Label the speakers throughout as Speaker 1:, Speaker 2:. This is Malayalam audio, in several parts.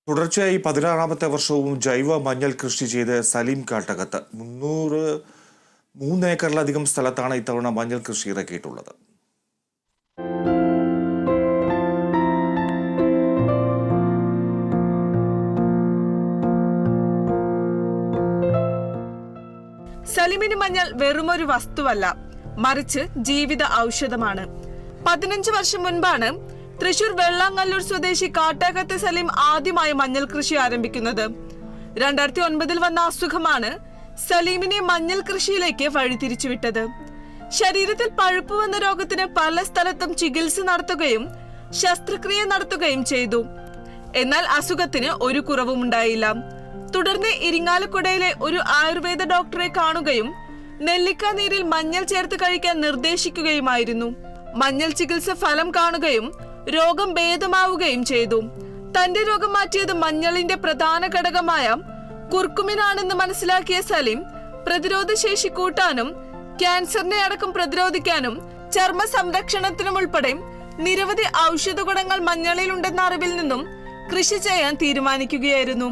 Speaker 1: തുടർച്ചയായി 16ാമത്തെ വർഷവും ജൈവ മഞ്ഞൾ കൃഷി ചെയ്ത് സലീം കാട്ടകത്ത് 3 ഏക്കറിലധികം സ്ഥലത്താണ് ഇത്തവണ മഞ്ഞൾ കൃഷി ഇറക്കിയിട്ടുള്ളത്.
Speaker 2: സലീമിന് മഞ്ഞൾ വെറുമൊരു വസ്തുവല്ല, മറിച്ച് ജീവിത ഔഷധമാണ്. 15 വർഷം മുൻപാണ് തൃശൂർ വെള്ളാങ്ങല്ലൂർ സ്വദേശി കാട്ടാകത്ത് സലീം ആദ്യമായി മഞ്ഞൾ കൃഷി ആരംഭിക്കുന്നത്. 2009 വന്ന അസുഖമാണ് സലീമിനെ മഞ്ഞൾ കൃഷിയിലേക്ക് വഴിതിരിച്ചുവിട്ടത്. ശരീരത്തിൽ പഴുപ്പ് വന്ന രോഗത്തിന് പല സ്ഥലത്തും ചികിത്സ നടത്തുകയും ശസ്ത്രക്രിയ നടത്തുകയും ചെയ്തു. എന്നാൽ അസുഖത്തിന് ഒരു കുറവും ഉണ്ടായില്ല. തുടർന്ന് ഇരിങ്ങാലക്കുടയിലെ ഒരു ആയുർവേദ ഡോക്ടറെ കാണുകയും നെല്ലിക്ക നീരിൽ മഞ്ഞൾ ചേർത്ത് കഴിക്കാൻ നിർദ്ദേശിക്കുകയുമായിരുന്നു. മഞ്ഞൾ ചികിത്സ ഫലം കാണുകയും രോഗം ഭേദമാവുകയും ചെയ്തു. തന്റെ രോഗം മാറ്റിയത് മഞ്ഞളിന്റെ പ്രധാന ഘടകമായ കുർക്കുമിനാണെന്ന് മനസ്സിലാക്കിയ സലീം പ്രതിരോധശേഷി കൂട്ടാനും ക്യാൻസറിനെ അടക്കം പ്രതിരോധിക്കാനും ചർമ്മ സംരക്ഷണത്തിനും ഉൾപ്പെടെ നിരവധി ഔഷധ ഗുണങ്ങൾ മഞ്ഞളിലുണ്ടെന്ന അറിവിൽ നിന്നും കൃഷി ചെയ്യാൻ തീരുമാനിക്കുകയായിരുന്നു.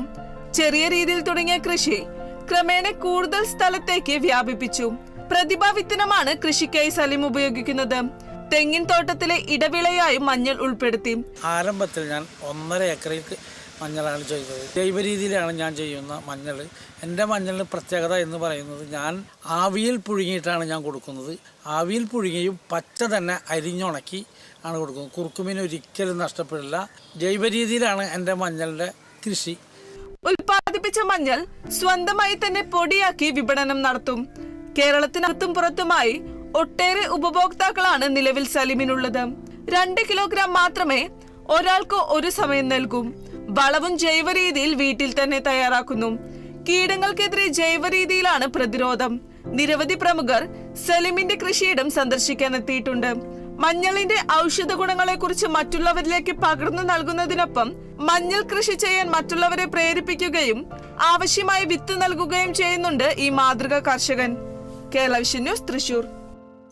Speaker 2: ചെറിയ രീതിയിൽ തുടങ്ങിയ കൃഷി ക്രമേണ കൂടുതൽ സ്ഥലത്തേക്ക് വ്യാപിപ്പിച്ചു. പ്രതിഭാ വിത്തനമാണ് കൃഷിക്കായി സലീം ഉപയോഗിക്കുന്നത്. തെങ്ങിൻ തോട്ടത്തിലെ ഇടവിളയായി മഞ്ഞൾ ഉൾപ്പെടുത്തി.
Speaker 3: ആരംഭത്തിൽ ഞാൻ 1.5 ഏക്കറിൽ മഞ്ഞളാണ് ചെയ്തത്. ജൈവ രീതിയിലാണ് ഞാൻ ചെയ്യുന്ന മഞ്ഞൾ. എൻ്റെ മഞ്ഞളിന് പ്രത്യേകത എന്ന് പറയുന്നത് ഞാൻ ആവിയിൽ പുഴുങ്ങിയിട്ടാണ് ഞാൻ കൊടുക്കുന്നത്. ആവിയിൽ പുഴുങ്ങിയും പച്ച തന്നെ അരിഞ്ഞുണക്കി ആണ് കൊടുക്കുന്നത്. കുറുക്കുമീൻ ഒരിക്കലും നഷ്ടപ്പെടില്ല. ജൈവ രീതിയിലാണ് എൻ്റെ മഞ്ഞളുടെ കൃഷി.
Speaker 2: ഉൽപ്പാദിപ്പിച്ച മഞ്ഞൾ സ്വന്തമായി തന്നെ പൊടിയാക്കി വിപണനം നടത്തും. കേരളത്തിനകത്തും പുറത്തുമായി ഒട്ടേറെ ഉപഭോക്താക്കളാണ് നിലവിൽ സലീമിനുള്ളത്. 2 കിലോഗ്രാം മാത്രമേ ഒരാൾക്ക് ഒരു സമയം നൽകൂ. വളവും ജൈവ രീതിയിൽ വീട്ടിൽ തന്നെ തയ്യാറാക്കുന്നു. കീടങ്ങൾക്കെതിരെ ജൈവ രീതിയിലാണ് പ്രതിരോധം. നിരവധി പ്രമുഖർ സലീമിന്റെ കൃഷിയിടം സന്ദർശിക്കാൻ എത്തിയിട്ടുണ്ട്. മഞ്ഞളിന്റെ ഔഷധ ഗുണങ്ങളെ കുറിച്ച് മറ്റുള്ളവരിലേക്ക് പകർന്നു നൽകുന്നതിനൊപ്പം മഞ്ഞൾ കൃഷി ചെയ്യാൻ മറ്റുള്ളവരെ പ്രേരിപ്പിക്കുകയും ആവശ്യമായ വിത്ത് നൽകുകയും ചെയ്യുന്നുണ്ട് ഈ മാതൃക കർഷകൻ. Kerala vision news, Thrissur.